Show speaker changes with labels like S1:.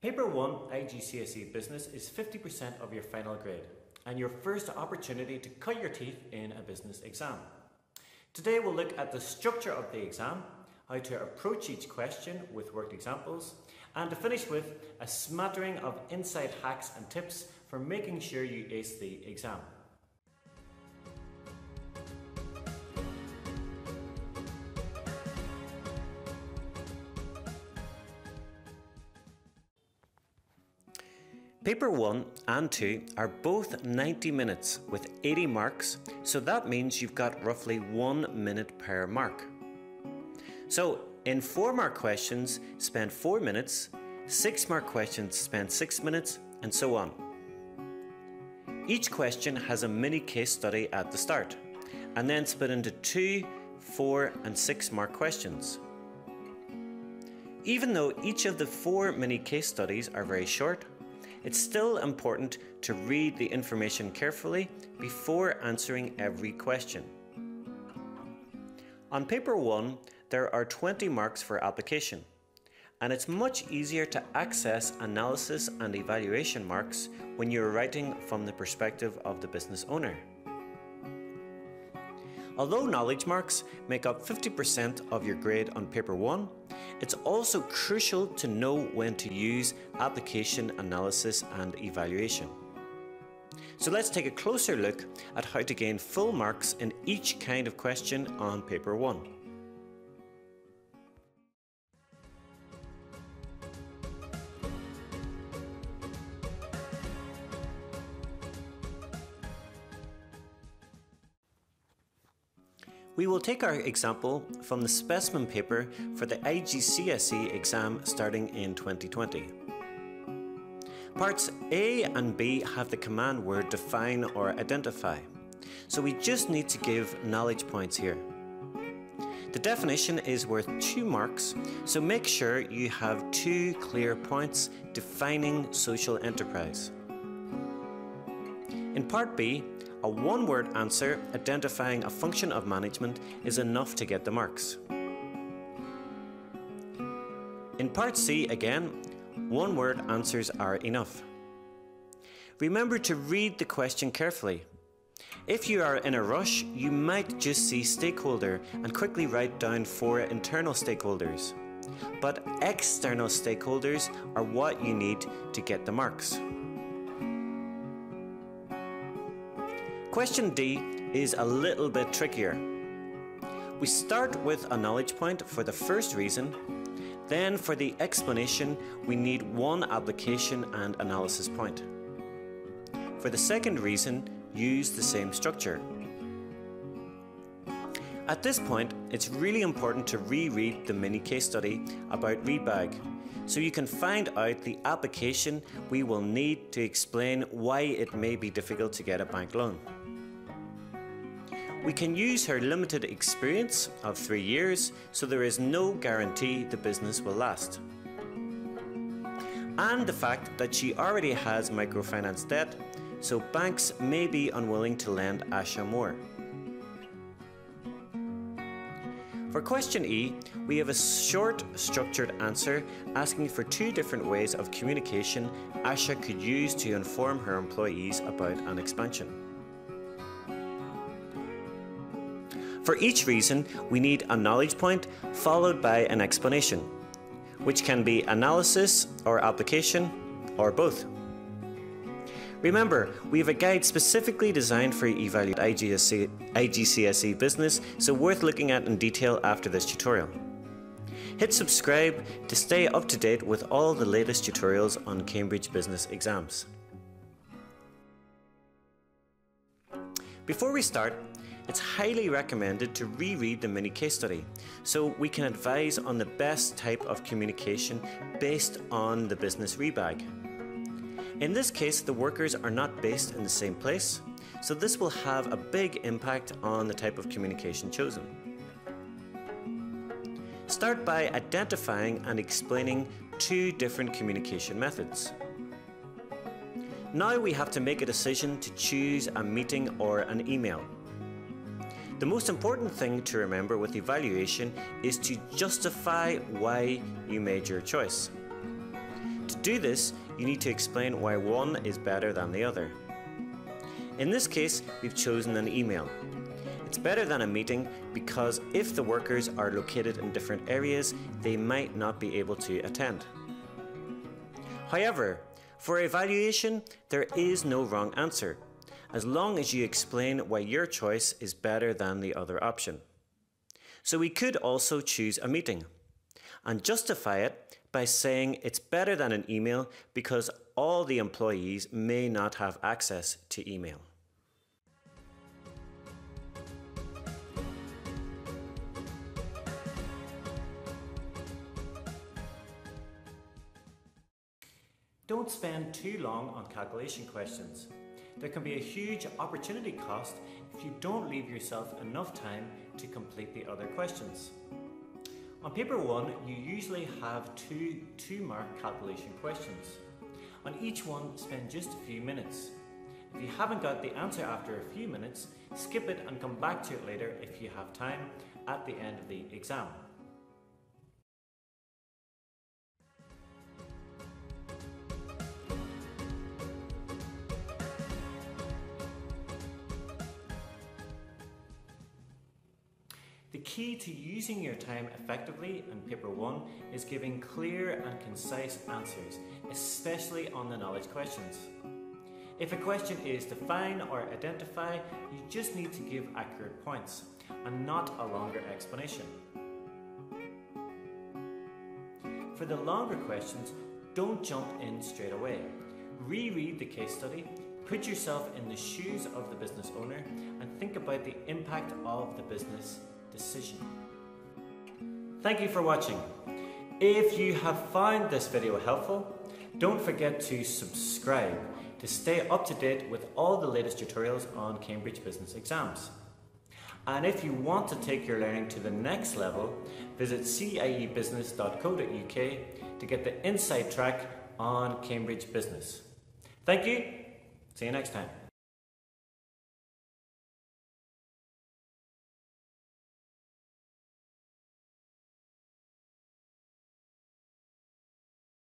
S1: Paper 1 IGCSE Business is 50% of your final grade and your first opportunity to cut your teeth in a business exam. Today we'll look at the structure of the exam, how to approach each question with worked examples, and to finish with a smattering of inside hacks and tips for making sure you ace the exam. Paper 1 and 2 are both 90 minutes with 80 marks, so that means you've got roughly 1 minute per mark. So in 4-mark questions, spend 4 minutes, 6-mark questions spend 6 minutes, and so on. Each question has a mini case study at the start, and then split into 2, 4 and 6-mark questions. Even though each of the 4 mini case studies are very short, it's still important to read the information carefully before answering every question. On paper 1, there are 20 marks for application, and it's much easier to access analysis and evaluation marks when you're writing from the perspective of the business owner. Although knowledge marks make up 50% of your grade on paper 1, it's also crucial to know when to use application, analysis and evaluation. So let's take a closer look at how to gain full marks in each kind of question on paper 1. We will take our example from the specimen paper for the IGCSE exam starting in 2020. Parts A and B have the command word define or identify, so we just need to give knowledge points here. The definition is worth 2 marks, so make sure you have 2 clear points defining social enterprise. In part B, a 1-word answer identifying a function of management is enough to get the marks. In part C again, 1-word answers are enough. Remember to read the question carefully. If you are in a rush, you might just see stakeholder and quickly write down 4 internal stakeholders. But external stakeholders are what you need to get the marks. Question D is a little bit trickier. We start with a knowledge point for the first reason, then for the explanation we need 1 application and analysis point. For the second reason, use the same structure. At this point, it's really important to reread the mini case study about readbag, so you can find out the application we will need to explain why it may be difficult to get a bank loan. We can use her limited experience of 3 years, so there is no guarantee the business will last. And the fact that she already has microfinance debt, so banks may be unwilling to lend Asha more. For question E, we have a short, structured answer asking for 2 different ways of communication Asha could use to inform her employees about an expansion. For each reason, we need a knowledge point followed by an explanation, which can be analysis or application, or both. Remember, we have a guide specifically designed for Evaluate IGCSE Business, so worth looking at in detail after this tutorial. Hit subscribe to stay up to date with all the latest tutorials on Cambridge Business exams. Before we start, it's highly recommended to reread the mini case study so we can advise on the best type of communication based on the business rebag. In this case, the workers are not based in the same place, so this will have a big impact on the type of communication chosen. Start by identifying and explaining 2 different communication methods. Now we have to make a decision to choose a meeting or an email. The most important thing to remember with evaluation is to justify why you made your choice. To do this, you need to explain why one is better than the other. In this case, we've chosen an email. It's better than a meeting because if the workers are located in different areas, they might not be able to attend. However, for evaluation, there is no wrong answer, as long as you explain why your choice is better than the other option. So we could also choose a meeting and justify it by saying it's better than an email because all the employees may not have access to email. Don't spend too long on calculation questions. There can be a huge opportunity cost if you don't leave yourself enough time to complete the other questions. On paper 1, you usually have two 2-mark calculation questions. On each one, spend just a few minutes. If you haven't got the answer after a few minutes, skip it and come back to it later if you have time at the end of the exam. The key to using your time effectively in paper 1 is giving clear and concise answers, especially on the knowledge questions. If a question is define or identify, you just need to give accurate points and not a longer explanation. For the longer questions, don't jump in straight away. Reread the case study, put yourself in the shoes of the business owner, and think about the impact of the business decision. Thank you for watching. If you have found this video helpful, don't forget to subscribe to stay up to date with all the latest tutorials on Cambridge Business exams. And if you want to take your learning to the next level, visit ciebusiness.co.uk to get the inside track on Cambridge Business. Thank you. See you next time.